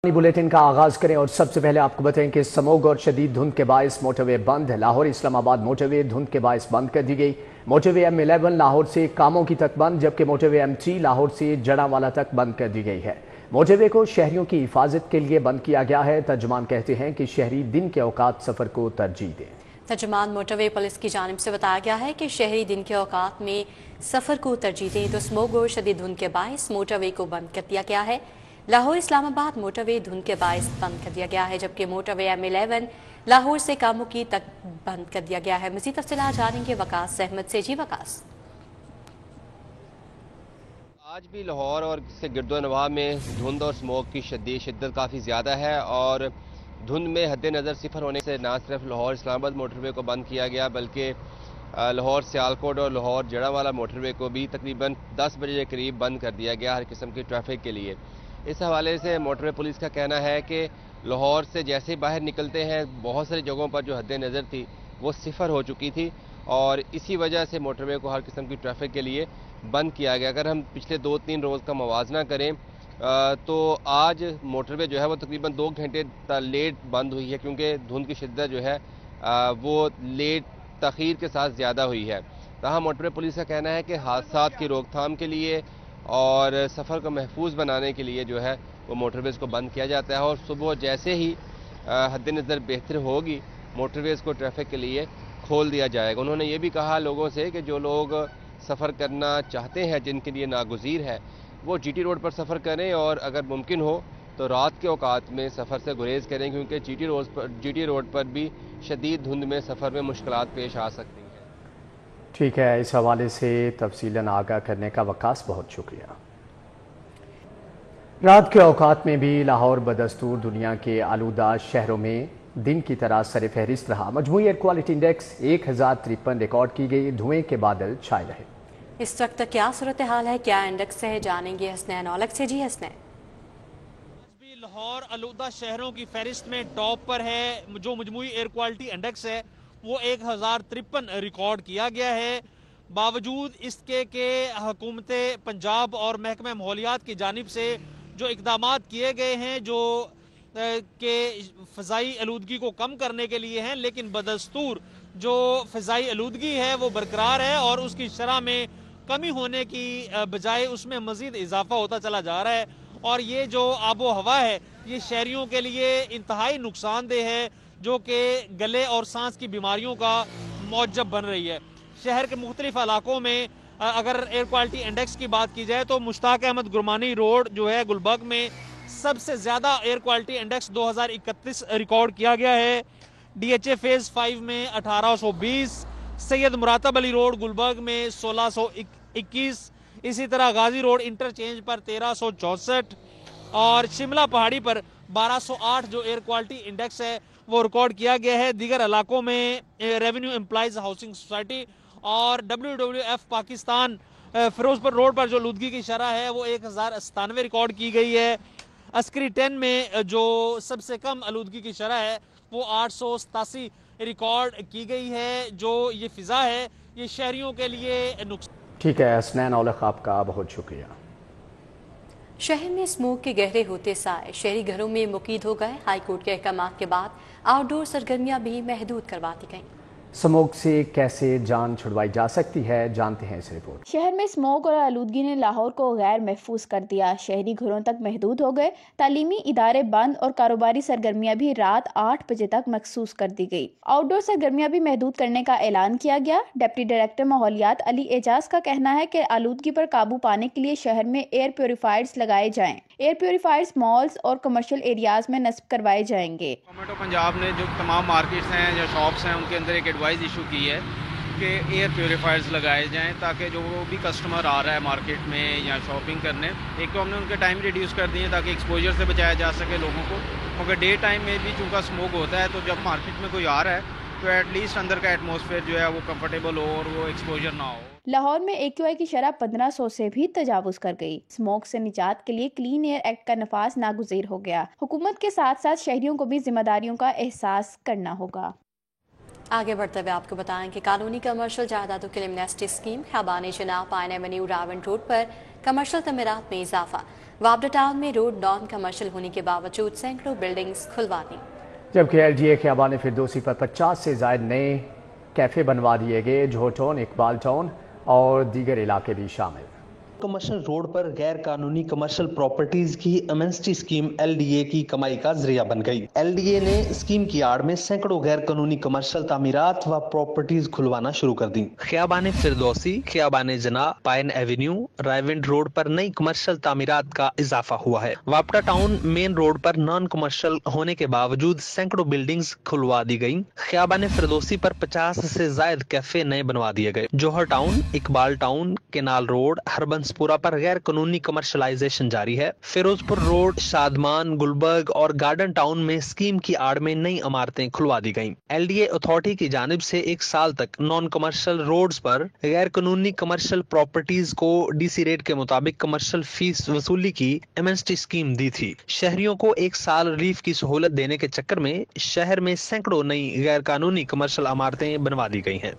Bulletin का आगाज करें और सबसे पहले आपको बताएं कि स्मॉग और शदीद धुंध के बायस मोटरवे बंद है। लाहौर इस्लामाबाद मोटरवे धुंध के बायस बंद कर दी गई। मोटरवे M11 लाहौर से कामों की तक बंद, जबकि मोटरवे M3 लाहौर से जड़ावाला तक बंद कर दी गई है। मोटरवे को शहरियों की हिफाजत के लिए बंद किया गया है। तर्जुमान कहते हैं कि शहरी दिन के औकात सफर को तरजीह दें। तर्जुमान मोटरवे पुलिस की जानिब से बताया गया है कि शहरी दिन के औकात में सफर को तरजीह दें तो स्मॉग और शदीद धुंध के बायस मोटरवे को बंद कर दिया गया है। लाहौर इस्लामाबाद मोटरवे धुंध के बायस बंद कर दिया गया है, जबकि मोटरवे M11 लाहौर से कामों की तक बंद कर दिया गया है। मज़ीद तफ़सीलात जानेंगे वकास अहमद से। जी वकास, आज भी लाहौर और इससे गिरदोनवाह में धुंध और स्मोक की शिद्दत काफ़ी ज़्यादा है और धुंध में हद नज़र सिफर होने से न सिर्फ लाहौर इस्लामाबाद मोटरवे को बंद किया गया बल्कि लाहौर सियालकोट और लाहौर जड़ावाला मोटरवे को भी तकरीबन 10 बजे के करीब बंद कर दिया गया हर किस्म की ट्रैफिक के लिए। इस हवाले से मोटरवे पुलिस का कहना है कि लाहौर से जैसे ही बाहर निकलते हैं बहुत सारी जगहों पर जो हद नज़र थी वो सिफर हो चुकी थी और इसी वजह से मोटरवे को हर किस्म की ट्रैफिक के लिए बंद किया गया। अगर हम पिछले 2-3 रोज़ का मुवाजना करें तो आज मोटरवे जो है वो तकरीबन 2 घंटे लेट बंद हुई है, क्योंकि धुंध की शिद्दत जो है वो लेट तख़ीर के साथ ज़्यादा हुई है। तहाँ मोटरवे पुलिस का कहना है कि हादसात की रोकथाम के लिए और सफ़र को महफूज बनाने के लिए जो है वो मोटरवेज़ को बंद किया जाता है और सुबह जैसे ही हद नज़र बेहतर होगी मोटरवेज़ को ट्रैफिक के लिए खोल दिया जाएगा। उन्होंने ये भी कहा लोगों से कि जो लोग सफ़र करना चाहते हैं, जिनके लिए नागुज़ीर है, वो GT रोड पर सफ़र करें और अगर मुमकिन हो तो रात के औकात में सफ़र से गुरेज करें, क्योंकि GT रोड पर भी शदीद धुंध में सफ़र में मुश्किलात पेश आ सकती हैं। ठीक है, इस हवाले से तफसीलन आगाह करने का वकास बहुत शुक्रिया। रात के औकात में भी लाहौर बदस्तूर दुनिया के आलूदा शहरों में दिन की तरह सर फहरिस्त रहा। मजमूई एयर क्वालिटी इंडेक्स 1053 रिकॉर्ड की गई। धुएं के बादल छाए रहे। इस वक्त क्या सूरत हाल है, क्या इंडेक्स है, जानेंगे हसनैन औलख से। जी हसनैन, लाहौर आलूदा शहरों की फहरिस्त में टॉप पर है। जो मजमूई एयर क्वालिटी इंडेक्स है वो 1053 रिकॉर्ड किया गया है। बावजूद इसके कि हुकूमत पंजाब और महकमा माहौलियात की जानिब से जो इकदामात किए गए हैं जो के फ़ज़ाई आलूदगी को कम करने के लिए हैं, लेकिन बदस्तूर जो फ़ज़ाई आलूदगी है वो बरकरार है और उसकी शरह में कमी होने की बजाय उसमें मज़ीद इजाफा होता चला जा रहा है। और ये जो आबो हवा है ये शहरियों के लिए इंतहाई नुकसानदेह है, जो कि गले और सांस की बीमारियों का मौजब बन रही है। शहर के मुख्तलिफ इलाकों में अगर एयर क्वालिटी इंडेक्स की बात की जाए तो मुश्ताक अहमद गुरमानी रोड जो है गुलबर्ग में सबसे ज़्यादा एयर क्वालिटी इंडेक्स 2031 रिकॉर्ड किया गया है। DHA फेज़ 5 में 1820, सैयद मुरातब अली रोड गुलबर्ग में 1621, इसी तरह गाजी रोड इंटरचेंज पर 1364 और शिमला पहाड़ी पर 1208 जो एयर क्वालिटी इंडेक्स है वो रिकॉर्ड किया गया है। दीगर इलाकों में रेवेन्यू एम्प्लॉइज हाउसिंग सोसाइटी और WWF पाकिस्तान फिरोजपुर रोड पर जो आलूदगी की शरह है वो 1097 रिकॉर्ड की गई है। अस्करी 10 में जो सबसे कम आलूदगी की शरह है वो 887 रिकॉर्ड की गई है। जो ये फिजा है ये शहरियों के लिए नुकसान। ठीक है हसनैन औलख, आपका बहुत शुक्रिया। शहर में स्मोक के गहरे होते साए शहरी घरों में मुकीद हो गए। हाईकोर्ट के अहकामात के बाद आउटडोर सरगर्मियां भी महदूद करवा दी गईं। स्मोक से कैसे जान छुड़वाई जा सकती है, जानते हैं इस रिपोर्ट। शहर में स्मोक और आलूदगी ने लाहौर को गैर महफूज कर दिया। शहरी घरों तक महदूद हो गए, तालीमी इदारे बंद और कारोबारी सरगर्मियां भी रात 8 बजे तक मखसूस कर दी गई। आउटडोर सरगर्मियां भी महदूद करने का ऐलान किया गया। डिप्टी डायरेक्टर माहौलियात अली एजाज का कहना है कि आलूदगी पर काबू पाने के लिए शहर में एयर प्योरीफायर्स लगाए जाएं। एयर प्योरीफायर्स मॉल्स और कमर्शियल एरियाज में नस्ब करवाए जाएंगे। गवर्नमेंट ऑफ पंजाब ने जो तमाम मार्केट्स हैं या शॉप्स हैं उनके अंदर एक एडवाइस इशू की है कि एयर प्योरीफायर्स लगाए जाएं, ताकि जो भी कस्टमर आ रहा है मार्केट में या शॉपिंग करने, एक तो हमने उनके टाइम रिड्यूस कर दिए ताकि एक्सपोजर से बचाया जा सके लोगों को। क्योंकि डे टाइम में भी चूँकि स्मोक होता है तो जब मार्केट में कोई आ रहा है तो एटलीस्ट अंदर का एटमॉस्फेयर जो है वो कंफर्टेबल हो और वो एक्सपोजर ना हो। लाहौर में AQI की शरह 1500 से भी तजावुज कर गई। स्मोक से निजात के लिए क्लीन एयर एक्ट का नफाज नागुज़ीर हो गया। हुकूमत के साथ साथ शहरियों को भी जिम्मेदारियों का एहसास करना होगा। आगे बढ़ते हुए आपको बताएं कि कानूनी कमर्शियल जायदादों के लिए एमनेस्टी स्कीम, खयाबान जनाब, पाइन एवेन्यू, रावन रोड पर कमर्शियल तमीरात में इजाफा। वापडा टाउन में रोड नॉन कमर्शियल होने के बावजूद सैकड़ों बिल्डिंग्स खुलवा दी, जबकि LGA खियाबान फिरदौसी पर 50 से ज़ायद नए कैफ़े बनवा दिए गए। जोहर टाउन, इकबाल टाउन और दीगर इलाके भी शामिल। कमर्शियल रोड पर गैर कानूनी कमर्शियल प्रॉपर्टीज की एमएसटी स्कीम LDA की कमाई का जरिया बन गई। LDA ने स्कीम की आड़ में सैकड़ों गैर कानूनी कमर्शियल तामीरात व प्रॉपर्टीज खुलवाना शुरू कर दी। खियाबान फिरदौसी, खियाबान जना, पाइन एवेन्यू, रायविंड रोड पर नई कमर्शियल तामीरात का इजाफा हुआ है। वापडा टाउन मेन रोड पर नॉन कमर्शियल होने के बावजूद सैकड़ों बिल्डिंग्स खुलवा दी गयी। खियाबान फिरदौसी पर 50 से जायद कैफे नए बनवा दिए गए। Johar town, Iqbal town, canal road, Harbanspura पर गैर कानूनी कमर्शलाइजेशन जारी है। फिरोजपुर रोड, शादमान, गुलबर्ग और गार्डन टाउन में स्कीम की आड़ में नई इमारतें खुलवा दी गईं। LDA अथॉरिटी की जानिब से 1 साल तक नॉन कमर्शियल रोड्स पर गैर कानूनी कमर्शियल प्रॉपर्टीज को DC रेट के मुताबिक कमर्शियल फीस वसूली की MST स्कीम दी थी। शहरियों को 1 साल रिलीफ की सहूलत देने के चक्कर में शहर में सैकड़ों नई गैर कानूनी कमर्शियल इमारतें बनवा दी गई हैं।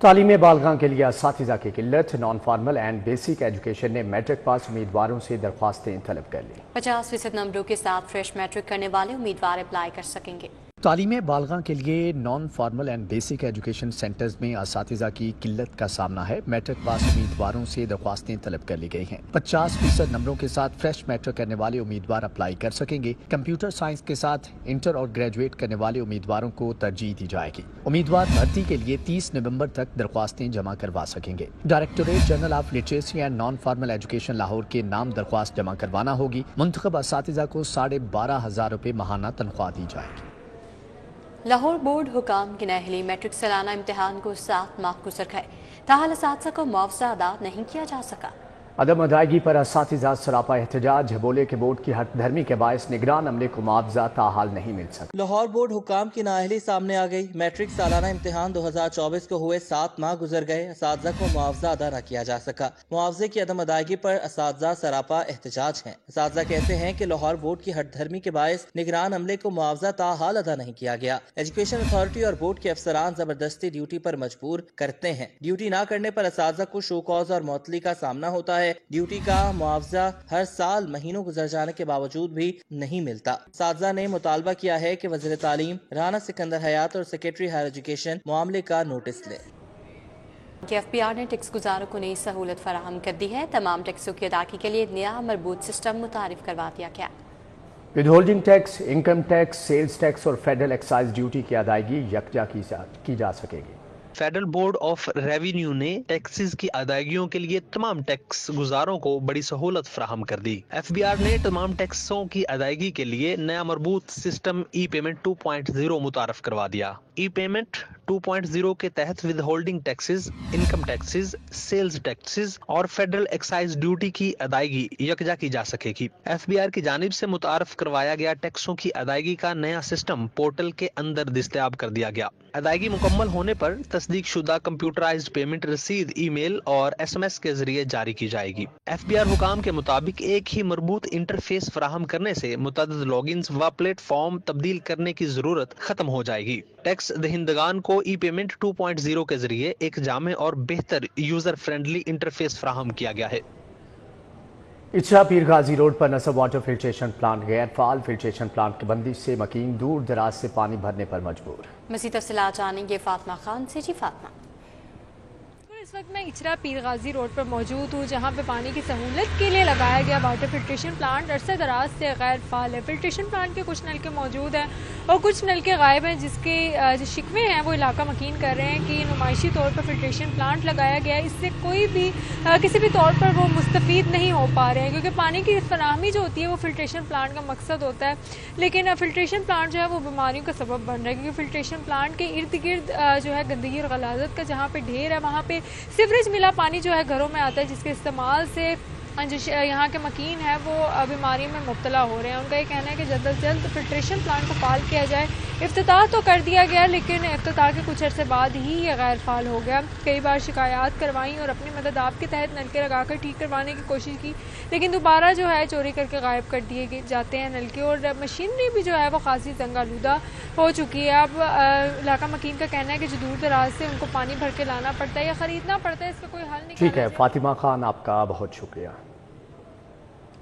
तालीम बालगां के लिए असातिज़ा की किल्लत। Non formal and basic education ने मैट्रिक पास उम्मीदवारों से दरख्वास्तें तलब कर ली। 50% नंबरों के साथ फ्रेश मैट्रिक करने वाले उम्मीदवार अप्लाई कर सकेंगे। तालीम बालगां के लिए non formal and basic education centres में असातिज़ा की किल्लत का सामना है। मैट्रिक पास उम्मीदवारों से दरख्वास्तें तलब कर ली गई हैं। 50% नंबरों के साथ फ्रेश मैट्रिक करने वाले उम्मीदवार अप्लाई कर सकेंगे। कंप्यूटर साइंस के साथ इंटर और ग्रेजुएट करने वाले उम्मीदवारों को तरजीह दी जाएगी। उम्मीदवार भर्ती के लिए 30 नवंबर तक दरख्वास्तें जमा करवा सकेंगे। Directorate general of literacy and non formal education Lahore के नाम दरख्वास्त जमा करवाना होगी। मुंतखब असातिज़ा को 12,500 रुपये माहाना तनख्वाह दी जाएगी। लाहौर बोर्ड हुकाम के नाअहली मैट्रिक सालाना इम्तिहान को 7 माह गुजर गए, ताहल असातिज़ा को मुआवजा अदा नहीं किया जा सका। अदम अदायगी पर असातिज़ा सरापा एहतजाज। बोले के बोर्ड की हट धर्मी के बायस निगरान अमले को मुआवजा ताहाल नहीं मिल सका। लाहौर बोर्ड हुकाम की नाअहली सामने आ गई। मैट्रिक सालाना इम्तिहान 2024 को हुए 7 माह गुजर गए, असातिज़ा को मुआवजा अदा न किया जा सका। मुआवजे की अदम अदायगी पर असातिज़ा सरापा एहतजाज हैं। असातिज़ा कहते हैं कि लाहौर बोर्ड की हट धर्मी के बायस निगरान अमले को मुआवजा ताहाल अदा नहीं किया गया। एजुकेशन अथॉरिटी और बोर्ड के अफसरान जबरदस्ती ड्यूटी पर मजबूर करते हैं। ड्यूटी न करने पर असातिज़ा को शो कॉज और मुअत्तली का सामना होता है। ड्यूटी का मुआवजा हर साल महीनों गुजर जाने के बावजूद भी नहीं मिलता। असातिज़ा ने मुतालबा किया है कि वज़ीर तालीम राना सिकंदर हयात और सेक्रेटरी हायर एजुकेशन मामले का नोटिस ले। FBR ने टैक्स गुजारों को नई सहूलत फराहम कर दी है। तमाम टैक्सों की अदायगी के लिए नया मरबूत सिस्टम मुतारिफ करवा दिया गया। Withholding tax, income tax, sales tax और फेडरल एक्साइज ड्यूटी की अदायगी यकजा की जा सकेगी। फेडरल बोर्ड ऑफ रेवेन्यू ने टैक्सेस की अदायगियों के लिए तमाम टैक्स गुजारों को बड़ी सहूलत फराहम कर दी। FBR ने तमाम टैक्सों की अदायगी के लिए नया मरबूत सिस्टम ई-पेमेंट 2.0 मुतारफ करवा दिया। ई-पेमेंट 2.0 के तहत withholding taxes, income taxes, sales taxes और फेडरल एक्साइज ड्यूटी की अदायगी यकजा की जा सकेगी। FBR की जानिब से मुतारफ करवाया गया टैक्सों की अदायगी का नया सिस्टम पोर्टल के अंदर दस्तयाब कर दिया गया। अदायगी मुकम्मल होने पर तस्दीक शुदा कंप्यूटराइज्ड पेमेंट रसीद ईमेल और SMS के जरिए जारी की जाएगी। FBR हुकाम के मुताबिक एक ही मरबूत इंटरफेस फराहम करने से मुतअद्दिद लॉगिन्स व प्लेटफॉर्म तब्दील करने की जरूरत खत्म हो जाएगी। टैक्स दहिंदगान को ई-पेमेंट 2.0 के जरिए एक जामे और बेहतर यूजर फ्रेंडली इंटरफेस फराहम किया गया है। इचरा पीर गाजी रोड पर नसब वाटर फिल्ट्रेशन प्लांट गैर फाल। फिल्ट्रेशन प्लांट की बंदिश से मकीन दूर दराज से पानी भरने पर मजबूर। मज़ीद तफसीलात जानेंगे फातिमा खान से। जी फातिमा। इस वक्त मैं इचरा पीर गाजी रोड पर मौजूद हूँ, जहाँ पे पानी की सहूलत के लिए लगाया गया वाटर फिल्ट्रेशन प्लांट अरसे दराज से गैर फाल है। फिल्ट्रेशन प्लांट के कुछ नलके मौजूद हैं और कुछ नलके गायब हैं, जिसके जो शिकवे हैं वो इलाका मकीन कर रहे हैं कि नुमाइशी तौर पर फिल्ट्रेशन प्लांट लगाया गया है, इससे कोई भी किसी भी तौर पर वो मुस्तफ़ीद नहीं हो पा रहे हैं, क्योंकि पानी की फराहमी जो होती है वो फिल्ट्रेशन प्लांट का मकसद होता है। लेकिन फिल्ट्रेशन प्लांट जो है वो बीमारियों का सबब बन रहा है, क्योंकि फिल्ट्रेशन प्लांट के इर्द गिर्द जो है गंदगी और गलाजत का जहाँ पे ढेर है, वहाँ पे सीवरेज मिला पानी जो है घरों में आता है, जिसके इस्तेमाल से जो यहाँ के मकीन है वो बीमारी में मुब्तला हो रहे हैं। उनका ये कहना है कि जल्द से जल्द फिल्ट्रेशन प्लांट को फाल किया जाए। इफ्तिताह तो कर दिया गया, लेकिन इफ्तिताह के कुछ अर्से बाद ही ये गैर फाल हो गया। कई बार शिकायत करवाई और अपनी मदद आपके तहत नलके लगाकर ठीक करवाने की कोशिश की, लेकिन दोबारा जो है चोरी करके गायब कर दिए जाते हैं नलके, और मशीनरी भी जो है वो खासी जंग आलूदा हो चुकी है। अब इलाका मकीन का कहना है कि जो दूर दराज से उनको पानी भर के लाना पड़ता है या ख़रीदना पड़ता है, इसका कोई हल नहीं। ठीक है फातिमा खान, आपका बहुत शुक्रिया।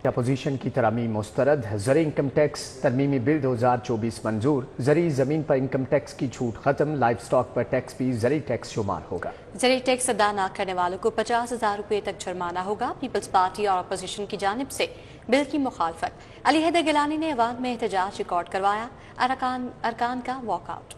अपोजिशन की तरमीम मुस्तरद, ज़री इनकम टैक्स तरमीमी बिल 2024 मंजूर, ज़री ज़मीन पर इनकम टैक्स की छूट खत्म, लाइफ स्टॉक पर टैक्स भी ज़री टैक्स शुमार होगा। ज़री टैक्स अदा न करने वालों को 50,000 रुपये तक जुर्माना होगा। पीपल्स पार्टी और अपोजिशन की जानिब से बिल की मुखालफत, अली हैदर गिलानी ने अवाम में एहतजाज रिकॉर्ड करवाया, अरकान का वॉकआउट।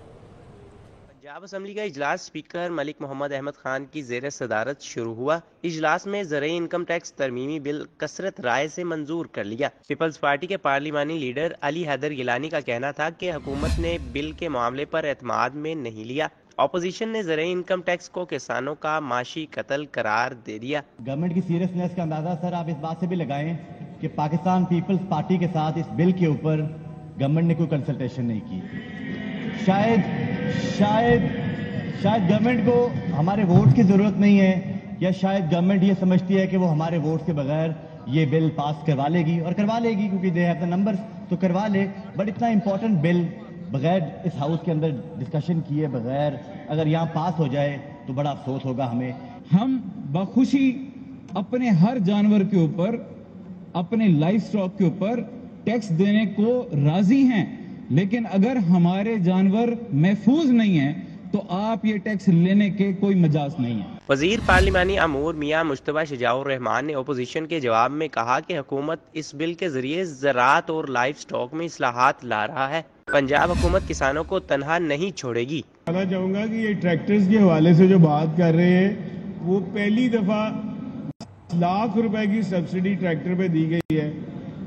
पंजाब असम्बली का इजलास स्पीकर मलिक मोहम्मद अहमद खान की ज़ेर सदारत शुरू हुआ। इजलास में ज़री इनकम टैक्स तरमीमी बिल कसरत राय से मंजूर कर लिया। पीपल्स पार्टी के पार्लिमानी लीडर अली हैदर गिलानी का कहना था कि हुकूमत ने बिल के मामले पर एतमाद में नहीं लिया। अपोजिशन ने ज़री इनकम टैक्स को किसानों का माशी कत्ल करार दे दिया। गवर्नमेंट की सीरियसनेस का अंदाजा सर आप इस बात से भी लगाएं कि पाकिस्तान पीपल्स पार्टी के साथ इस बिल के ऊपर गवर्नमेंट ने कोई कंसल्टेशन नहीं की। शायद गवर्नमेंट को हमारे वोट की जरूरत नहीं है, या शायद गवर्नमेंट ये समझती है कि वो हमारे वोट के बगैर ये बिल पास करवा लेगी, और करवा लेगी क्योंकि दे हैव द नंबर्स, तो करवा ले। बट इतना इंपॉर्टेंट बिल बगैर इस हाउस के अंदर डिस्कशन किए बगैर अगर यहाँ पास हो जाए तो बड़ा अफसोस होगा हमें। हम बखुशी अपने हर जानवर के ऊपर, अपने लाइफ स्टॉक के ऊपर टैक्स देने को राजी हैं, लेकिन अगर हमारे जानवर महफूज नहीं हैं तो आप ये टैक्स लेने के कोई मजाज नहीं है। वजीर पार्लिमानी अमूर मियां मुश्तबा शजाउर रहमान ने अपोजिशन के जवाब में कहा कि हुकूमत इस बिल के जरिए ज़राअत और लाइफ स्टॉक में इस्लाहात ला रहा है। पंजाब हुकूमत किसानों को तनहा नहीं छोड़ेगी। कहना चाहूँगा कि ये ट्रैक्टर्स के हवाले से जो बात कर रहे हैं वो पहली दफ़ा लाख रुपए की सब्सिडी ट्रैक्टर पे दी गई है,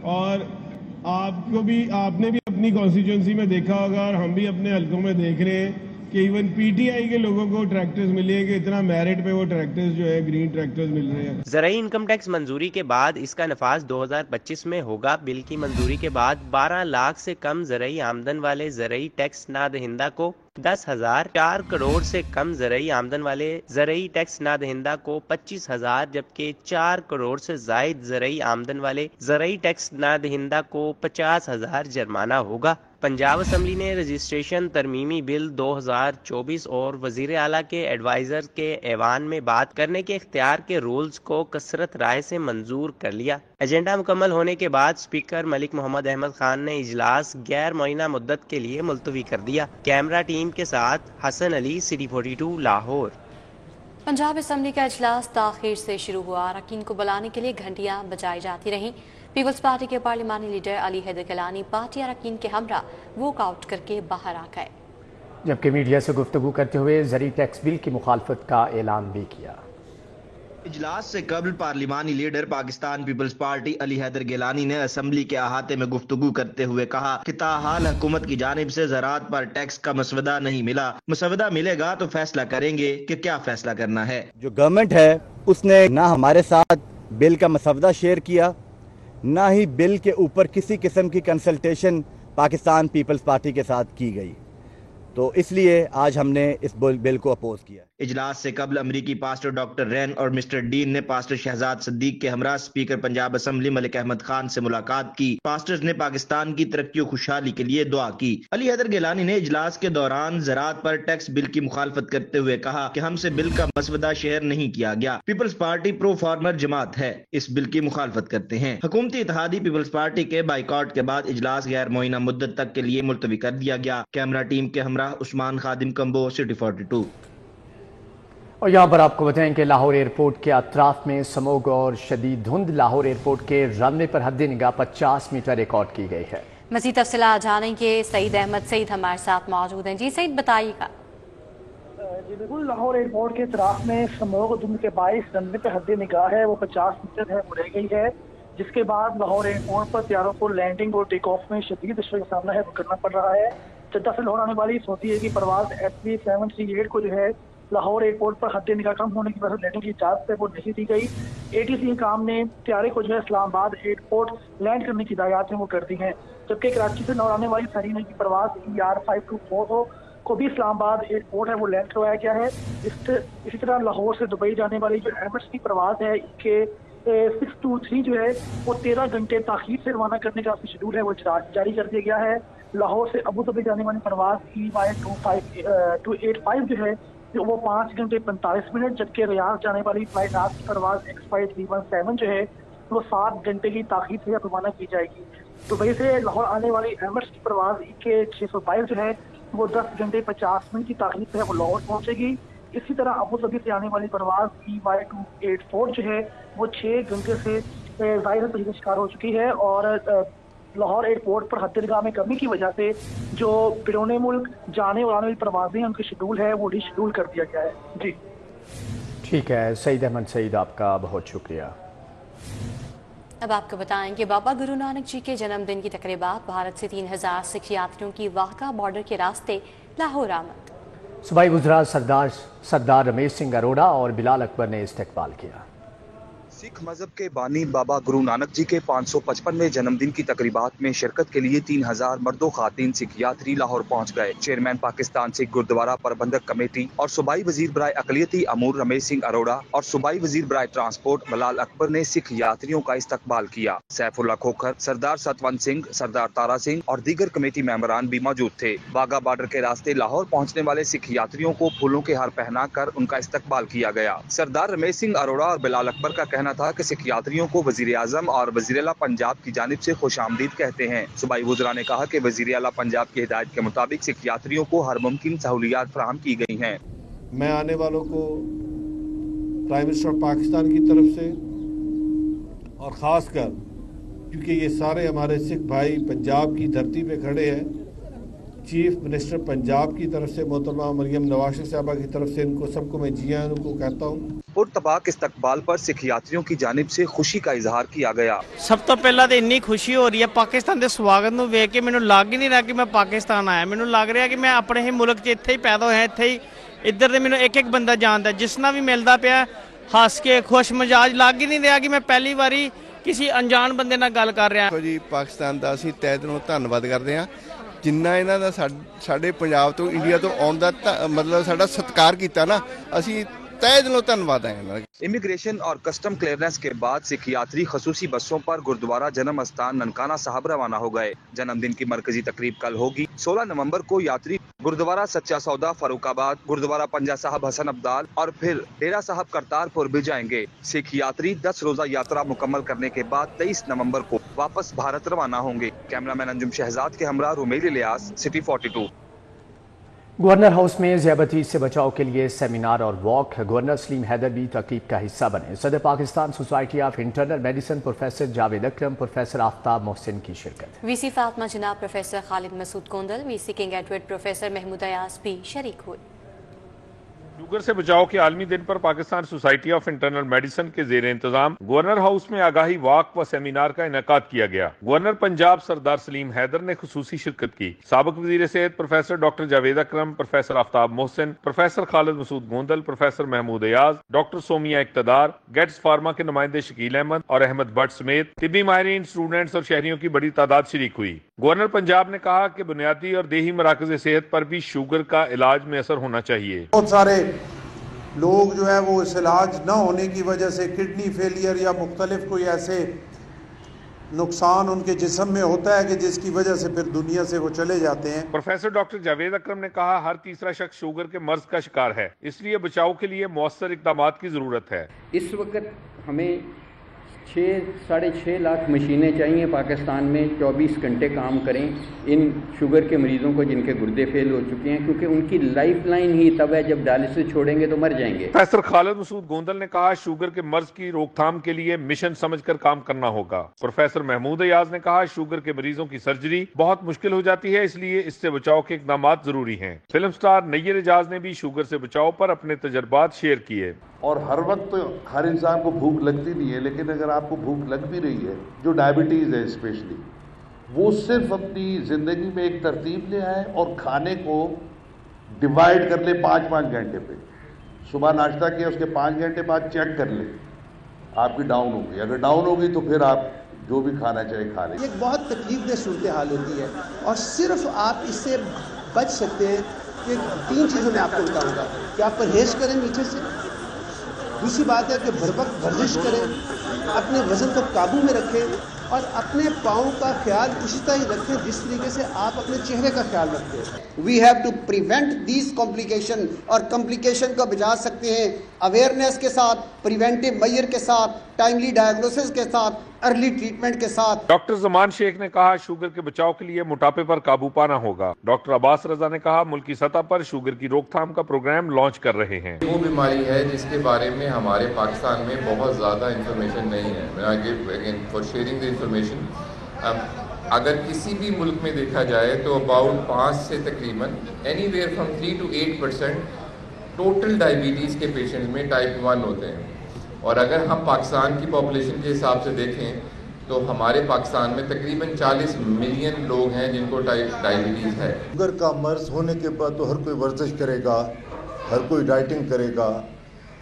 और आपने भी अपनी कॉन्स्टिट्यूंसी में देखा होगा और हम भी अपने हलकों में देख रहे हैं कि इवन पीटीआई के लोगों को ट्रैक्टर्स मिले हैं कि इतना मेरिट पे वो ट्रैक्टर्स जो है ग्रीन ट्रैक्टर्स मिल रहे हैं। ज़राई इनकम टैक्स मंजूरी के बाद इसका नफाज 2025 में होगा। बिल की मंजूरी के बाद 12 लाख से कम ज़राई आमदन वाले ज़राई टैक्स ना दहिंदा को 10,000, 4 करोड़ से कम ज़राई आमदन वाले ज़राई टैक्स ना दहिंदा को 25,000, जबकि 4 करोड़ से जायद ज़राई आमदन वाले ज़राई टैक्स ना दहिंदा को 50,000 जुर्माना होगा। पंजाब असम्बली ने रजिस्ट्रेशन तरमीमी बिल 2024 और वजीर आला के एडवाइजर के ऐवान में बात करने के इख्तियार के रूल्स को कसरत राय से मंजूर कर लिया। एजेंडा मुकम्मल होने के बाद स्पीकर मलिक मोहम्मद अहमद खान ने इजलास गैर मुअय्यना मुद्दत के लिए मुलतवी कर दिया। कैमरा टीम के साथ हसन अली, सिटी 42, लाहौर। पंजाब असम्बली का इजलास ताखीर से शुरू हुआ। अरकान को बुलाने के लिए घंटियां बजाई जाती रहीं। पीपल्स पार्टी के पार्लिमानी leader Ali Haider Gilani party अरकान के हमरा वॉकआउट करके बाहर आ गए, जबकि मीडिया से गुफ्तगू करते हुए ज़री टैक्स बिल की मुखालफत का ऐलान भी किया। इजलास से कबल पार्लिमानी leader Pakistan peoples party Ali Haider Gilani ने असम्बली के अहाते में गुफ्तगू करते हुए कहा कि ताहाल हुकूमत की जानिब से ज़राअत पर टैक्स का मसवदा नहीं मिला। मसवदा मिलेगा तो फैसला करेंगे कि क्या फैसला करना है। जो गवर्नमेंट है उसने ना हमारे साथ बिल का मसवदा शेयर किया, ना ही बिल के ऊपर किसी किस्म की कंसल्टेशन पाकिस्तान पीपल्स पार्टी के साथ की गई, तो इसलिए आज हमने इस बिल को अपोज किया। इजलास से कबल अमरीकी पास्टर डॉक्टर रैन और मिस्टर डीन ने पास्टर शहजाद सिद्दीक के हमरा स्पीकर पंजाब असम्बली मलिक अहमद खान से मुलाकात की। पास्टर्स ने पाकिस्तान की तरक्की और खुशहाली के लिए दुआ की। अली हैदर गिलानी ने इजलास के दौरान ज़राअत पर टैक्स बिल की मुखालफत करते हुए कहा कि हमसे बिल का मसवदा शेयर नहीं किया गया। पीपल्स पार्टी प्रो फार्मर जमात है, इस बिल की मुखालफत करते हैं। हुकूमती इत्तेहादी पीपल्स पार्टी के बाइकआउट के बाद इजलास गैर मुअय्यना मुद्दत तक के लिए मुलतवी कर दिया गया। कैमरा टीम के हमरा उस्मान खादिम, कंबो, सिटी 42। और यहाँ पर आपको बताएं कि लाहौर एयरपोर्ट के अतराफ में समोग और शदीद धुंध। लाहौर एयरपोर्ट के रनवे पर हद निगाह 50 मीटर रिकॉर्ड की गई है। मज़ीद तफसीलात जानेंगे। सईद अहमद सईद हमारे साथ मौजूद हैं। जी सईद, बताइएगा। जी बिल्कुल, लाहौर एयरपोर्ट के अतराफ में समोग और धुंध के बाइस रनवे पर हद निगाह है वो 50 मीटर है, वो रह गई है, जिसके बाद लाहौर एयरपोर्ट पर त्यारों को लैंडिंग और टेक ऑफ में शदीद दुश्वारी का सामना है करना पड़ रहा है। जद्दा से लाहौर आने वाली सोची है कि परवाज SB738 को जो है लाहौर एयरपोर्ट पर हद निगाह कम होने की वजह से लैंडिंग की इजाजत है वो नहीं दी गई। ATC काम ने त्यारे को जो है इस्लामाबाद एयरपोर्ट लैंड करने की हिदायत है वो कर दी हैं, जबकि कराची से लाहौर आने वाली सरीने की परवाज ER524 को भी इस्लामाबाद एयरपोर्ट है वो लैंड करवाया गया है। इसी तरह लाहौर से दुबई जाने वाली जो एमिरेट्स की परवाज है के 623 जो है वो 13 घंटे ताखीर से रवाना करने का शेड्यूल है वो जारी कर दिया गया है। लाहौर से अबू धाबी जाने वाली परवाज EY285 जो है वो 5 घंटे 45 मिनट, जबकि रियाद जाने वाली फ्लाइट रात की परवाज XY317 जो है वो 7 घंटे की ताखीर से रवाना की जाएगी। दुबई से लाहौर आने वाली एमिरेट्स की परवाज के 622 जो है वो 10 घंटे 50 मिनट की ताखीर से वो लाहौर पहुंचेगी। इसी तरह अबू धाबी से आने वाली परवाज EY284 जो है वो 6 घंटे से ज़ाहिर तरीके का शिकार हो चुकी है और लाहौर एयरपोर्ट पर हद्दरगाह में कमी की वजह से जो बैरून मुल्क जाने और आने वाली परवाजें उनकी शेड्यूल है वो रीशेड्यूल कर दिया गया है। जी ठीक है सईद अहमद सईद, आपका बहुत शुक्रिया। अब आपको बताएं कि बाबा गुरु नानक जी के जन्मदिन की तकरीबात भारत से 3000 सिख यात्रियों की वाहका बॉर्डर के रास्ते लाहौर आमद। सूबाई वज़रा सरदार रमेश सिंह अरोड़ा और बिलाल अकबर ने इस्तकबाल किया। सिख मजहब के बानी बाबा गुरु नानक जी के 555वें जन्मदिन की तकरीबात में शिरकत के लिए 3000 मर्दो खातीन सिख यात्री लाहौर पहुंच गए। चेयरमैन पाकिस्तान सिख गुरुद्वारा प्रबंधक कमेटी और सूबाई वजीर बराए अकलियती अमूर रमेश सिंह अरोड़ा और सूबाई वजीर बराए ट्रांसपोर्ट बिलाल अकबर ने सिख यात्रियों का इस्तकबाल किया। सैफुल्ला खोखर, सरदार सतवंत सिंह, सरदार तारा सिंह और दीगर कमेटी मेंबरान भी मौजूद थे। वाघा बॉर्डर के रास्ते लाहौर पहुँचने वाले सिख यात्रियों को फूलों के हार पहना कर उनका इस्तकबाल किया गया। सरदार रमेश सिंह अरोड़ा और बिलाल अकबर का कहना था कि सिख यात्रियों को वजीर आजम और वजीर आला पंजाब की जानिब से खुशामदीद कहते हैं। सूबाई वज़रा ने कहा कि वजीर आला पंजाब की हिदायत के मुताबिक सिख यात्रियों को हर मुमकिन सहूलियात फराहम की गई हैं। मैं आने वालों को प्राइम मिनिस्टर पाकिस्तान की तरफ से और ख़ास कर क्योंकि ये सारे हमारे सिख भाई पंजाब की धरती पे खड़े हैं, चीफ मिनिस्टर पंजाब की तरफ से मोहतरमा मरियम नवाज साहबा की तरफ से इनको सबको मैं जी आयां को कहता हूँ। पुरतबाक इस्तकबाल पर सिख यात्रियों की जानिब से खुशी का इजहार किया गया। सब तो पहला तो इन्नी खुशी हो रही है पाकिस्तान के स्वागत ਨੂੰ ਵੇਖ ਕੇ ਮੈਨੂੰ ਲੱਗ ਹੀ ਨਹੀਂ ਰਿਹਾ ਕਿ ਮੈਂ ਪਾਕਿਸਤਾਨ ਆਇਆ। ਮੈਨੂੰ ਲੱਗ ਰਿਹਾ ਕਿ ਮੈਂ ਆਪਣੇ ਹੀ ਮੁਲਕ 'ਚ ਇੱਥੇ ਹੀ ਪੈਦਾ ਹੋਇਆ, ਇੱਥੇ ਹੀ ਇੱਧਰ ਦੇ ਮੈਨੂੰ ਇੱਕ ਇੱਕ ਬੰਦਾ ਜਾਣਦਾ, ਜਿਸ ਨਾਲ ਵੀ ਮਿਲਦਾ ਪਿਆ ਹੱਸ ਕੇ ਖੁਸ਼ ਮਜਾਜ ਲੱਗ ਹੀ ਨਹੀਂ ਰਿਹਾ ਕਿ ਮੈਂ ਪਹਿਲੀ ਵਾਰੀ ਕਿਸੇ ਅਣਜਾਣ ਬੰਦੇ ਨਾਲ ਗੱਲ ਕਰ ਰਿਹਾ। ਜੀ ਪਾਕਿਸਤਾਨ ਦਾ ਅਸੀਂ ਤਹਿ ਦਿਲੋਂ ਧੰਨਵਾਦ ਕਰਦੇ ਹਾਂ ਜਿੰਨਾ ਇਹਨਾਂ ਦਾ ਸਾਡੇ ਪੰਜਾਬ ਤੋਂ ਇੰਡੀਆ ਤੋਂ ਆਉਣ ਦਾ ਮਤਲਬ ਸਾਡਾ ਸਤਿਕਾਰ ਕੀਤਾ ਨਾ, ਅਸੀਂ तय दिलों धन्यवाद है। इमिग्रेशन और कस्टम क्लियरेंस के बाद सिख यात्री खसूसी बसों पर गुरुद्वारा जन्म स्थान ननकाना साहब रवाना हो गए। जन्मदिन की मरकजी तकरीब कल होगी। 16 नवंबर को यात्री गुरुद्वारा सच्चा सौदा फरूखाबाद, गुरुद्वारा पंजा साहब हसन अब्दाल और फिर डेरा साहब करतारपुर भी जाएंगे। सिख यात्री 10 रोजा यात्रा मुकम्मल करने के बाद 23 नवंबर को वापस भारत रवाना होंगे। कैमरामैन अंजुम शहजाद के हमरा Rumel Ilyas, city 42। Governor house में ज़ियादती से बचाव के लिए सेमिनार और वॉक। गवर्नर सलीम हैदर भी तकरीब का हिस्सा बने। सदर Pakistan society of internal medicine professor Javed Akram, professor Aftab Mohsin की शिरकत। वीसी फातिमा जनाब professor Khalid Masood Kondal, VC king Edward professor Mahmood Ayaz भी शरीक हुए। शुगर से बचाव के आलमी दिन पर Pakistan society of internal medicine के जेर इंतजाम गवर्नर हाउस में आगाही वाक व सेमिनार का इनेकाद किया गया। गवर्नर पंजाब सरदार सलीम हैदर ने खुसूसी शिरकत की। साबिक वजीर सेहत professor doctor Javed Akram, professor Aftab Mohsin, professor Khalid Masood Gondal, professor Mahmood Ayaz, doctor Somia Iqtidar, Getz Pharma के नुमाइंदे शकील अहमद और अहमद भट्ट समेत तिब्बी माहिरीन, स्टूडेंट्स और शहरियों की बड़ी तादाद शरीक हुई। गवर्नर पंजाब ने कहा कि बुनियादी और देही मराकज़ सेहत पर भी शुगर का इलाज में असर होना चाहिए। बहुत सारे लोग जो है वो इस इलाज न होने की वजह से किडनी फेलियर या मुख्तलिफ कोई ऐसे नुकसान उनके जिस्म में होता है कि जिसकी वजह से फिर दुनिया से वो चले जाते हैं। प्रोफेसर डॉक्टर जावेद अकरम ने कहा हर तीसरा शख्स शुगर के मर्ज का शिकार है, इसलिए बचाव के लिए मौसर इक़दामात की ज़रूरत है। इस वक्त हमें 6-6.5 लाख मशीनें चाहिए पाकिस्तान में 24 घंटे काम करें इन शुगर के मरीज़ों को जिनके गुर्दे फेल हो चुके हैं, क्योंकि उनकी लाइफ लाइन ही तब है जब डायलिसिस छोड़ेंगे तो मर जाएंगे। प्रोफेसर खालिद मसूद गोंदल ने कहा शुगर के मर्ज की रोकथाम के लिए मिशन समझकर काम करना होगा। प्रोफेसर महमूद अयाज ने कहा शुगर के मरीजों की सर्जरी बहुत मुश्किल हो जाती है, इसलिए इससे बचाव के इक़दाम जरूरी हैं। फिल्म स्टार नैयर एजाज ने भी शुगर से बचाव पर अपने तजर्बात शेयर किए। और हर वक्त हर इंसान को भूख लगती नहीं है, लेकिन अगर आपको भूख लग भी रही है, जो डायबिटीज़ है स्पेशली, वो सिर्फ अपनी ज़िंदगी में एक तरतीब ले आए और खाने को डिवाइड कर ले 5-5 घंटे पे। सुबह नाश्ता किया, उसके 5 घंटे बाद चेक कर ले आपकी डाउन होगी। अगर डाउन होगी तो फिर आप जो भी खाना चाहे खा लें। एक बहुत तकलीफदेह सूरत हाल होती है और सिर्फ आप इससे बच सकते हैं कि 3 चीज़ों में आपको बताऊँगा कि आप परहेज़ करें मीठे से, दूसरी बात है कि भर वक्त वर्जिश करें, अपने वज़न को काबू में रखें اور اپنے پاؤں کا خیال اسی طرح رکھیں جس طریقے سے آپ اپنے چہرے کا خیال رکھتے ہیں. We have to prevent these complication, اور کمپلیکیشن کو بچا سکتے ہیں اویئرنیس کے ساتھ, پریونٹیو میئر کے ساتھ, ٹائملی ڈائگنوسس کے ساتھ, ارلی ٹریٹمنٹ کے ساتھ. ڈاکٹر زمان شیخ نے کہا شوگر کے بچاؤ کے لیے موٹاپے پر قابو پانا ہوگا. ڈاکٹر عباس رضا نے کہا ملکی سطح پر شوگر کی روک تھام کا پروگرام لانچ کر رہے ہیں. وہ بیماری ہے جس کے بارے میں ہمارے پاکستان میں بہت زیادہ انفارمیشن نہیں ہے. فار شیئرنگ دی انفارمیشن, اگر کسی بھی ملک میں دیکھا جائے تو اباؤٹ 5 سے تقریباً any where from 3 to 8% total diabetes کے پیشنٹ میں ٹائپ 1 ہوتے ہیں. اور اگر ہم پاکستان کی پاپولیشن کے حساب سے دیکھیں تو ہمارے پاکستان میں تقریباً 40 ملین لوگ ہیں جن کو ڈائبٹیز ہے. شوگر کا مرض ہونے کے بعد تو ہر کوئی ورزش کرے گا, ہر کوئی ڈائٹنگ کرے گا,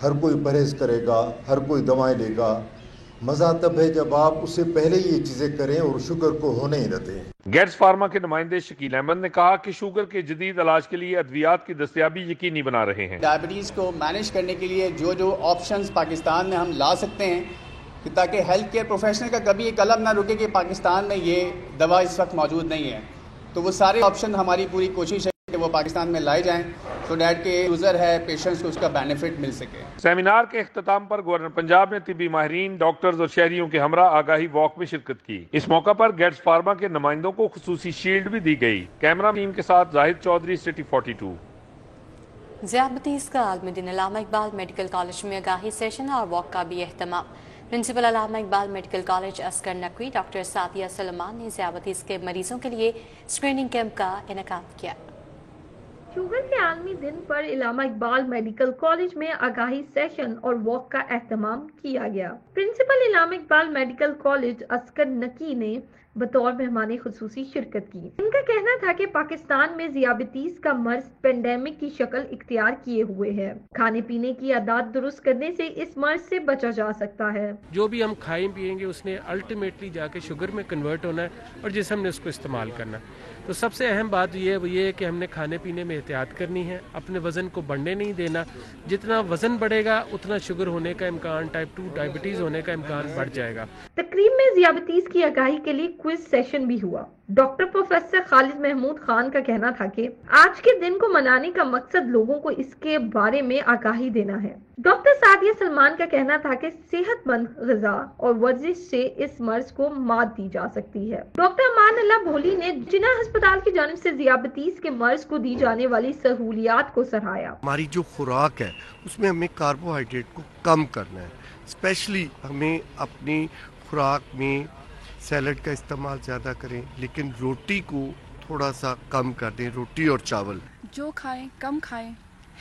ہر کوئی پرہیز کرے گا, ہر کوئی دوائیں لے گا. مزہ تب ہے جب آپ اس سے پہلے یہ چیزیں کریں اور شوگر کو ہونے ہی نہ دیں. گیٹس فارما کے نمائندے شکیل احمد نے کہا کہ شوگر کے جدید علاج کے لیے ادویات کی دستیابی یقینی بنا رہے ہیں. ڈائبٹیز کو مینیج کرنے کے لیے جو آپشنز پاکستان میں ہم لا سکتے ہیں تاکہ ہیلتھ کیئر پروفیشنل کا کبھی یہ قلم نہ رکے کہ پاکستان میں یہ دوا اس وقت موجود نہیں ہے, تو وہ سارے آپشن ہماری پوری کوشش ہے کہ وہ پاکستان میں لائے جائیں تو ڈیٹ کے یوزر ہے پیشنٹس کو اس کا بینیفٹ مل سکے. سیمینار کے اختتام پر گورنر پنجاب نے طبی ماہرین, ڈاکٹرز اور شہریوں کے ہمراہ آگاہی واک میں شرکت کی. اس موقع پر گیٹس فارما کے نمائندوں کو خصوصی شیلڈ بھی دی گئی. کیمرہ ٹیم کے ساتھ زاہد چودھری, سٹی 42. ذیابطیس کا عالمی دن, علامہ اقبال میڈیکل کالج میں آگاہی سیشن اور واک کا بھی اہتمام. Principal Allama Iqbal medical college Askar Naqvi doctor Sadia Salman نے ذیابطیس کے مریضوں کے لیے اسکریننگ کیمپ کا انعقاد کیا. شوگر کے عالمی دن پر علامہ اقبال میڈیکل کالج میں آگاہی سیشن اور واک کا اہتمام کیا گیا. Principal Allama Iqbal medical college عسکر نقی نے بطور مہمان خصوصی شرکت کی. ان کا کہنا تھا کہ پاکستان میں ذیابطیس کا مرض پینڈیمک کی شکل اختیار کیے ہوئے ہے. کھانے پینے کی عادات درست کرنے سے اس مرض سے بچا جا سکتا ہے. جو بھی ہم کھائیں پیئیں گے اس نے الٹیمیٹلی جا کے شوگر میں کنورٹ ہونا ہے اور جسم نے اس کو استعمال کرنا. تو سب سے اہم بات یہ ہے کہ ہم نے کھانے پینے میں احتیاط کرنی ہے, اپنے وزن کو بڑھنے نہیں دینا. جتنا وزن بڑھے گا اتنا شوگر ہونے کا امکان, ٹائپ 2 ڈائبٹیز ہونے کا امکان بڑھ جائے گا. تقریب میں ذیابطیس کی آگاہی کے لیے کوئز سیشن بھی ہوا. ڈاکٹر پروفیسر خالد محمود خان کا کہنا تھا کہ آج کے دن کو منانے کا مقصد لوگوں کو اس کے بارے میں آگاہی دینا ہے. ڈاکٹر سعدیہ سلمان کا کہنا تھا کہ صحت مند غذا اور ورزش سے اس مرض کو مات دی جا سکتی ہے. ڈاکٹر امان اللہ بھولی نے جناح ہسپتال کی جانب سے ذیابطیس کے مرض کو دی جانے والی سہولیات کو سراہا. ہماری جو خوراک ہے اس میں ہمیں کاربوہائیڈریٹ کو کم کرنا ہے. اسپیشلی ہمیں اپنی خوراک میں سیلڈ کا استعمال زیادہ کریں, لیکن روٹی کو تھوڑا سا کم کر دیں. روٹی اور چاول جو کھائیں کم کھائیں,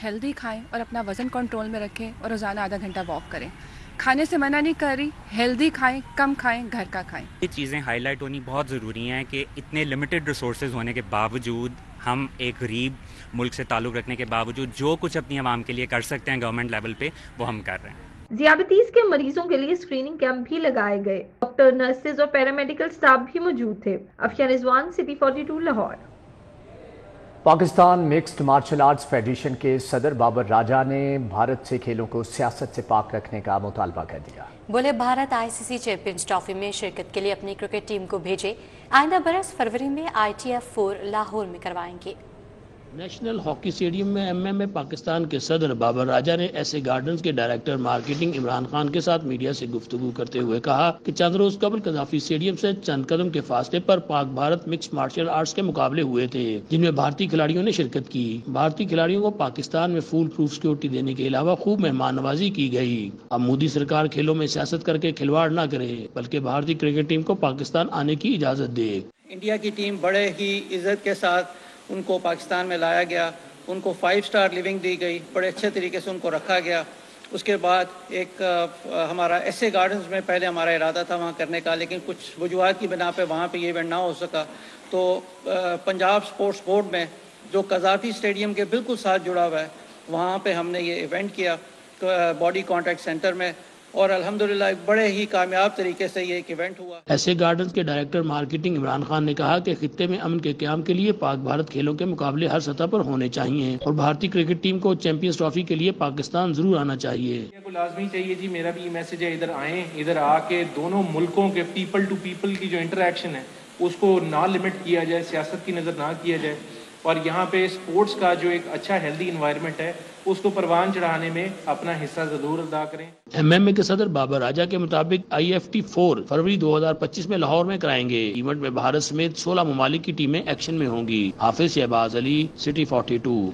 ہیلدی کھائیں اور اپنا وزن کنٹرول میں رکھیں اور روزانہ آدھا گھنٹہ واک کریں. کھانے سے منع نہیں کر رہی, ہیلدی کھائیں, کم کھائیں, گھر کا کھائیں. یہ چیزیں ہائی لائٹ ہونی بہت ضروری ہیں کہ اتنے لمیٹڈ ریسورسز ہونے کے باوجود ہم ایک غریب ملک سے تعلق رکھنے کے باوجود جو کچھ اپنی عوام کے لیے کر سکتے ہیں گورنمنٹ لیول پہ وہ ہم کر رہے ہیں. ذیابطیس کے مریضوں کے لیے اسکریننگ کیمپ بھی لگائے گئے. ڈاکٹر, نرسز اور پیرامیڈیکل سٹاف بھی موجود تھے. Afshan Rizwan, city 42, Lahore. Pakistan mixed martial arts federation کے صدر بابر راجہ نے بھارت سے کھیلوں کو سیاست سے پاک رکھنے کا مطالبہ کر دیا. بولے بھارت ICC چیمپئنز ٹرافی میں شرکت کے لیے اپنی کرکٹ ٹیم کو بھیجے. آئندہ برس فروری میں ITF 4 لاہور میں کروائیں گے. نیشنل ہاکی اسٹیڈیم میں MMA پاکستان کے صدر بابر راجہ نے ایسے گارڈنز کے ڈائریکٹر مارکیٹنگ عمران خان کے ساتھ میڈیا سے گفتگو کرتے ہوئے کہا کہ چند روز قبل قذافی اسٹیڈیم سے چند قدم کے فاصلے پر پاک بھارت مکس مارشل آرٹس کے مقابلے ہوئے تھے جن میں بھارتی کھلاڑیوں نے شرکت کی. بھارتی کھلاڑیوں کو پاکستان میں فول پروف سیکورٹی دینے کے علاوہ خوب مہمان نوازی کی گئی. اب مودی سرکار کھیلوں میں سیاست کر کے کھلواڑ نہ کرے بلکہ بھارتی کرکٹ ٹیم کو پاکستان آنے کی اجازت دے. انڈیا کی ٹیم بڑے ہی عزت کے ساتھ ان کو پاکستان میں لایا گیا. ان کو 5 سٹار لیونگ دی گئی, بڑے اچھے طریقے سے ان کو رکھا گیا. اس کے بعد ایک ہمارا ایسے گارڈنز میں پہلے ہمارا ارادہ تھا وہاں کرنے کا, لیکن کچھ وجوہات کی بنا پہ وہاں پہ یہ ایونٹ نہ ہو سکا. تو پنجاب سپورٹس بورڈ میں جو قذافی اسٹیڈیم کے بالکل ساتھ جڑا ہوا ہے وہاں پہ ہم نے یہ ایونٹ کیا باڈی کانٹیکٹ سینٹر میں. اور الحمدللہ ایک بڑے ہی کامیاب طریقے سے یہ ایک ایونٹ ہوا. ایسے گارڈنز کے ڈائریکٹر مارکیٹنگ عمران خان نے کہا کہ خطے میں امن کے قیام کے لیے پاک بھارت کھیلوں کے مقابلے ہر سطح پر ہونے چاہیے اور بھارتی کرکٹ ٹیم کو چیمپئنز ٹرافی کے لیے پاکستان ضرور آنا چاہیے. لازمی چاہیے جی، میرا بھی یہ میسج ہے، ادھر آئیں، ادھر آ کے دونوں ملکوں کے پیپل ٹو پیپل کی جو انٹریکشن ہے اس کو نہ لمٹ کیا جائے، سیاست کی نظر نہ کیا جائے، اور یہاں پہ سپورٹس کا جو ایک اچھا ہیلدی انوائرمنٹ ہے اس کو پروان چڑھانے میں اپنا حصہ ضرور ادا کریں. ایم اے کے صدر بابر راجہ کے مطابق IFT4 فروری 2025 میں لاہور میں کرائیں گے. ایونٹ میں بھارت سمیت 16 ممالک کی ٹیمیں ایکشن میں ہوں گی. حافظ شہباز علی، سٹی 42.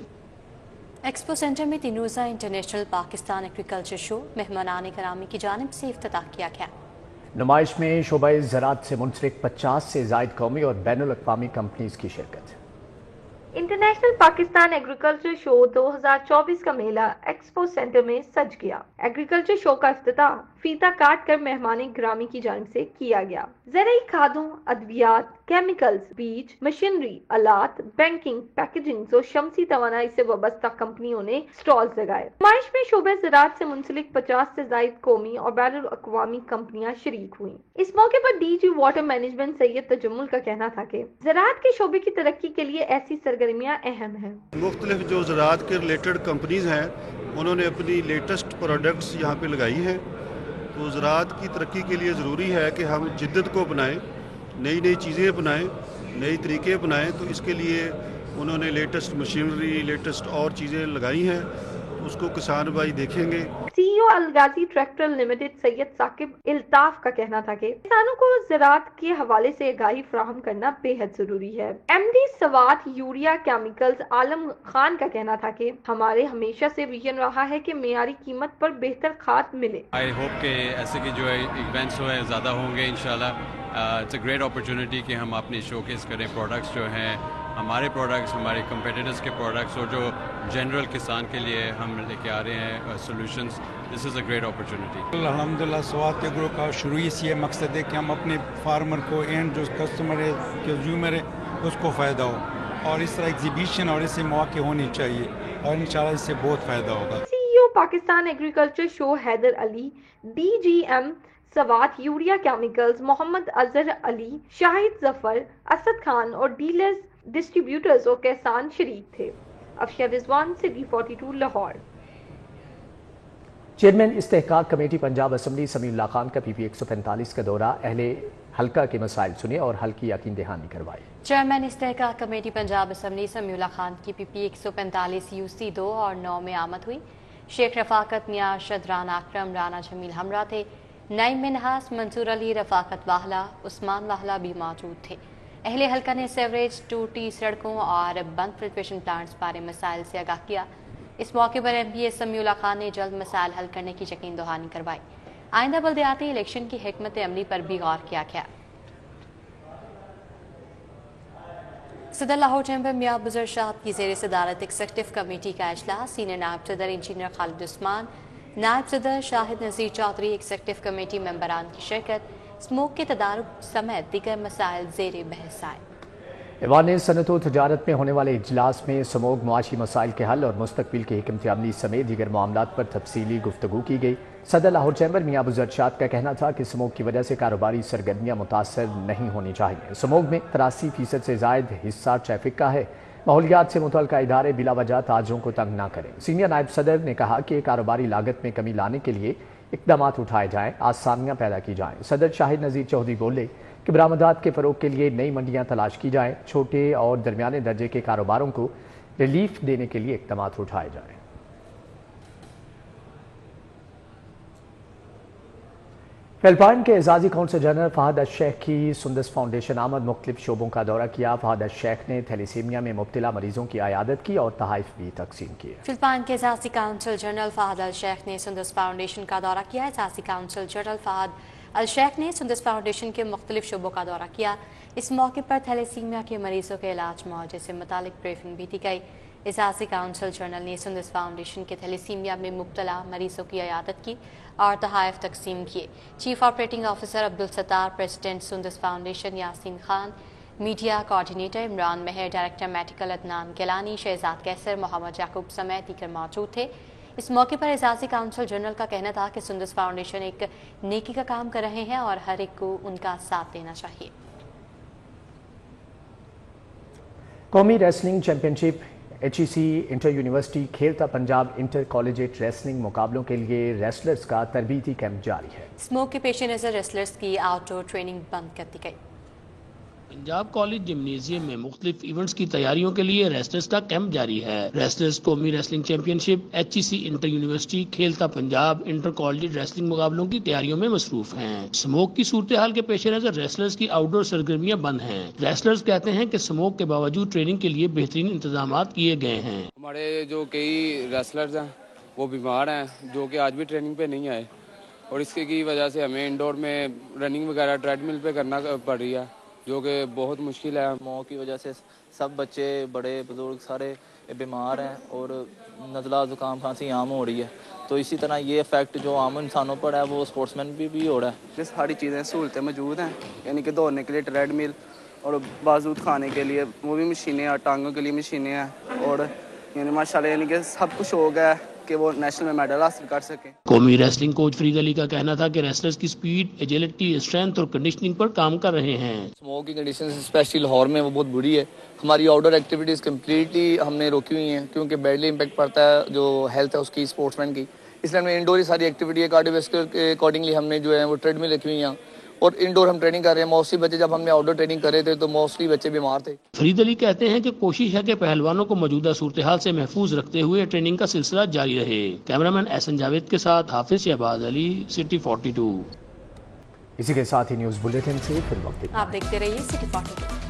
ایکسپو سینٹر میں 3 روزہ انٹرنیشنل پاکستان ایگریکلچر شو مہمانان کرامی کی جانب سے افتتاح کیا گیا. نمائش میں شعبہ زراعت سے منسلک 50 سے زائد قومی اور بین الاقوامی کمپنیز کی شرکت. انٹرنیشنل پاکستان ایگریکلچر شو 2024 کا میلہ ایکسپو سینٹر میں سج گیا. ایگریکلچر شو کا افتتاح فیتا کاٹ کر مہمان گرامی کی جانب سے کیا گیا. زرعی کھادوں، ادویات، کیمیکلز، بیج، مشینری، آلات، بینکنگ، پیکیجنگ اور شمسی توانائی سے وابستہ کمپنیوں نے سٹالز لگائے. نمائش میں شعبہ زراعت سے منسلک 50 سے زائد قومی اور بین الاقوامی کمپنیاں شریک ہوئیں. اس موقع پر DG واٹر مینجمنٹ سید تجمل کا کہنا تھا کہ زراعت کے شعبے کی ترقی کے لیے ایسی سرگرمیاں اہم ہیں. مختلف جو زراعت کے ریلیٹڈ کمپنیز ہیں انہوں نے اپنی لیٹسٹ پروڈکٹس یہاں پہ لگائی ہیں. تو زراعت کی ترقی کے لیے ضروری ہے کہ ہم جدت کو اپنائیں، نئی چیزیں اپنائیں، نئی طریقے اپنائیں. تو اس کے لیے انہوں نے لیٹسٹ مشینری، لیٹسٹ اور چیزیں لگائی ہیں. اس کو کسان بھائی دیکھیں گے. CEO الغازی ٹریکٹر لمیٹڈ سید ثاقب الطاف کا کہنا تھا کہ کسانوں کو زراعت کے حوالے سے آگاہی فراہم کرنا بے حد ضروری ہے. MD Swat urea chemicals Alam Khan کا کہنا تھا کہ ہمارے ہمیشہ سے ویژن رہا ہے کہ معیاری قیمت پر بہتر کھاد ملے. I hope کہ ایسے کے جو ایونٹس ہوئے زیادہ ہوں گے انشاءاللہ. اٹس اے گریٹ اپرچونٹی کہ ہم اپنی شوکیس کریں پروڈکٹس جو ہیں، ہمارے پروڈکٹس، ہمارے کمپیٹیٹرز کے پروڈکٹس، اور جو جنرل کسان کے لیے ہم لے کے آ رہے ہیں solutions. This is a great opportunity. الحمدللہ سوات ایگرو کا شروع سے یہ مقصد ہے کہ ہم اپنے فارمر کو، اینڈ جو کسٹمر ہے، کنزیومر ہے، اس کو فائدہ ہو، اور اس طرح ایگزیبیشن اور ایسے مواقع ہونے چاہیے، اور انشاءاللہ اس سے بہت فائدہ ہوگا. CEO Pakistan agriculture show Haider Ali, DGM Swat urea chemicals Muhammad Azhar Ali, Shahid Zafar, Asad Khan اور ڈیلرز، ڈسٹریبیوٹرز اور کسان شریک تھے. افشا رضوان، سٹی 42 لاہور. چیئرمین استحقاق کمیٹی پنجاب اسمبلی سمیع اللہ خان کا PP 145 کا دورہ، اہل حلقہ کے مسائل سنے اور حل کی یقین دہانی کروائی. چیئرمین استحقاق کمیٹی پنجاب اسمبلی سمیع اللہ خان کی PP 145 UC 2 اور 9 میں آمد ہوئی. شیخ رفاقت، میاں ارشد، رانا اکرم، رانا جمیل ہمراہ تھے. نعیم منہاس، منصور علی، رفاقت واہلا، عثمان واہلا بھی موجود تھے. اہل حلقہ نے سیوریج، ٹوٹی سڑکوں اور بند فلٹریشن پلانٹس بارے مسائل سے آگاہ کیا. اس موقع پر MP سمیع اللہ خان نے جلد مسائل حل کرنے کی یقین دہانی کروائی. آئندہ بلدیاتی الیکشن کی حکمت عملی پر بھی غور کیا گیا. صدر لاہور چیمبر میاں بزر شاہد کی زیر صدارت ایگزیکٹو کمیٹی کا اجلاس. سینئر نائب صدر انجینئر خالد عثمان، نائب صدر شاہد نذیر چودھری، ایگزیکٹو کمیٹی ممبران کی شرکت. اسموک کے تدارک سمیت دیگر مسائل زیر بحث آئے. ایوان صنعت و تجارت میں ہونے والے اجلاس میں سموگ، معاشی مسائل کے حل اور مستقبل کی حکمت عملی سمیت دیگر معاملات پر تفصیلی گفتگو کی گئی. صدر لاہور چیمبر میاں بزر شاہد کا کہنا تھا کہ سموگ کی وجہ سے کاروباری سرگرمیاں متاثر نہیں ہونی چاہیے. سموگ میں 83% سے زائد حصہ ٹریفک کا ہے. ماحولیات سے متعلقہ ادارے بلا وجہ تاجروں کو تنگ نہ کریں. سینئر نائب صدر نے کہا کہ کاروباری لاگت میں کمی لانے کے لیے اقدامات اٹھائے جائیں، آسانیاں پیدا کی جائیں. صدر شاہد نذیر چودھری بولے کہ برآمدات کے فروغ کے لیے نئی منڈیاں تلاش کی جائیں، چھوٹے اور درمیانے درجے کے کاروباروں کو ریلیف دینے کے لیے اقدامات اٹھائے جائیں. فلپائن کے اعزازی کونسل جنرل فہد الشیخ کی سندس فاؤنڈیشن آمد. مختلف شعبوں کا دورہ کیا. فہد الشیخ نے تھیلیسیمیا میں مبتلا مریضوں کی عیادت کی اور تحائف بھی تقسیم کیے. فلپائن کے اعزازی کونسل جنرل فہد الشیخ نے سندس فاؤنڈیشن کا دورہ کیا. اعزازی کونسل جنرل فہد الشیخ نے سندس فاؤنڈیشن کے مختلف شعبوں کا دورہ کیا. اس موقع پر تھیلیسیمیا کے مریضوں کے علاج معاوضے سے متعلق بریفنگ بھی دی گئی. اعزازی کونسل جنرل نے سندس فاؤنڈیشن کے تھیلیسیمیا میں مبتلا مریضوں کی عیادت کی اور تحائف تقسیم کیے. Chief operating officer Abdul Sattar, president Sundas foundation Yasin Khan, media coordinator Imran Mehr, director medical Adnan Gilani, Shahzad Qaiser, Muhammad یعقوب سمیت دیگر موجود تھے. اس موقع پر اعزازی کونسل جنرل کا کہنا تھا کہ سندس فاؤنڈیشن ایک نیکی کا کام کر رہے ہیں اور ہر ایک کو ان کا ساتھ دینا چاہیے۔ قومی ریسلنگ چیمپئن شپ HEC انٹر یونیورسٹی کھیلتا پنجاب انٹر کالجیٹ ریسلنگ مقابلوں کے لیے ریسلرز کا تربیتی کیمپ جاری ہے۔ اسموک کے پیش نظر ریسلرز کی آؤٹ ڈور ٹریننگ بند کر دی گئی۔ پنجاب کالج جمنیزیم میں مختلف ایونٹس کی تیاریوں کے لیے ریسلرز کا کیمپ جاری ہے۔ ریسلرز قومی ریسلنگ چیمپئن شپ HEC انٹر یونیورسٹی کھیلتا پنجاب انٹر کالج ریسلنگ مقابلوں کی تیاریوں میں مصروف ہیں۔ اسموک کی صورتحال کے پیش نظر ریسلرز کی آؤٹ ڈور سرگرمیاں بند ہیں۔ ریسلرز کہتے ہیں کہ اسموک کے باوجود ٹریننگ کے لیے بہترین انتظامات کیے گئے ہیں۔ ہمارے جو کئی ریسلرز ہیں وہ بیمار ہیں جو کہ آج بھی ٹریننگ پہ نہیں آئے، اور اس کی وجہ سے ہمیں انڈور میں رننگ وغیرہ ٹریڈ مل پہ کرنا پڑ رہی ہے، جو کہ بہت مشکل ہے۔ موت کی وجہ سے سب بچے بڑے بزرگ سارے بیمار ہیں اور نزلہ زکام کھانسی عام ہو رہی ہے، تو اسی طرح یہ افیکٹ جو عام انسانوں پر ہے وہ اسپورٹس مین بھی ہو رہا ہے۔ ساری چیزیں سہولتیں موجود ہیں، یعنی کہ دوڑنے کے لیے ٹریڈ مل اور بازو کھانے کے لیے وہ بھی مشینیں ہیں، ٹانگوں کے لیے مشینیں ہیں، اور یعنی ماشاءاللہ یعنی کہ سب کچھ ہو گیا ہے کہ وہ نیشنل میں میڈل حاصل کر سکیں۔ قومی ریسلنگ کوچ فرید علی کا کہنا تھا کہ ریسلرز کی سپیڈ، ایجیلٹی، اسٹرینتھ اور کنڈیشننگ پر کام کر رہے ہیں۔ اسموک کی کنڈیشنز اسپیشلی لاہور میں وہ بہت بری ہے۔ ہماری آؤٹ ڈور ایکٹیویٹیز کمپلیٹلی ہم نے روکی ہوئی ہیں کیونکہ بیڈلی امپیکٹ پڑتا ہے جو ہیلتھ ہے اس کی اسپورٹس مین کی، اس لیے ہم نے انڈور ہی ساری ایکٹیویٹی ہے کارڈیو ویسکولر کے اکارڈنگلی ہم نے جو ہے وہ ٹریڈ مل رکھی ہوئی ہیں اور انڈور ہم ٹریننگ کر رہے ہیں۔ موسٹلی بچے جب ہم نے آؤٹ ڈور ٹریننگ کر رہے تھے تو موسٹلی بچے بیمار تھے۔ فرید علی کہتے ہیں کہ کوشش ہے کہ پہلوانوں کو موجودہ صورتحال سے محفوظ رکھتے ہوئے ٹریننگ کا سلسلہ جاری رہے۔ کیمرامین احسن جاوید کے ساتھ حافظ شہباز علی، سٹی 42۔ اسی کے ساتھ ہی نیوز بلیٹن سے پھر وقت آپ دیکھتے رہیے سٹی 42۔